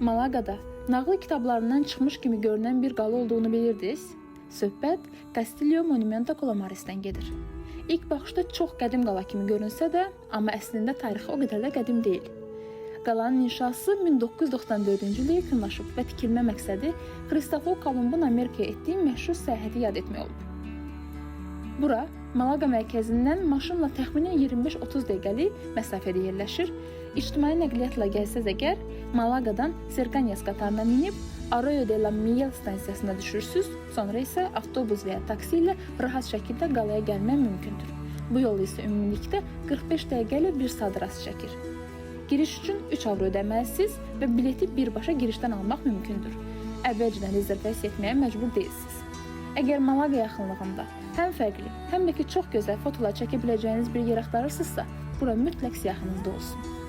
Malaqada nağıl kitablarından çıxmış kimi görünən bir qala olduğunu bilirdiniz? Söhbət Castillo Monumento Colomares'dən gedir. İlk baxışda çox qədim qala kimi görünsə də, amma əslində tarixi o qədər də qədim deyil. Qalanın inşası 1994-cü ildə yekunlaşıb və tikilmə məqsədi Kristofor Kolumbun Amerikaya etdiyi məşhur səyahəti yad etmək olub. Bura Malaqa mərkəzindən maşınla təxminən 25-30 dəqiqəlik məsafədə yerləşir. İctimai nəqliyyatla gəlsəz əgər, Malaqadan Cercanías qatarına minib Arroyo de la Miel stansiyasına düşürsüz, sonra isə avtobus və ya taksi ilə rahat şəkildə qalaya gəlmək mümkündür. Bu yol isə ümumilikdə 45 dəqiqə ilə 1 saat rast çəkir. Giriş üçün 3 avro ödəməlisiniz və bileti birbaşa girişdən almaq mümkündür. Əvvəlcədən rezervasiya etməyə məcbur deyilsiniz. Əgər Malaqa yaxınlığında həm fərqli, həm də ki çox gözəl fotolar çəkə biləcəyiniz bir yer axtarırsınızsa, bura mütləq siyahınızda olsun.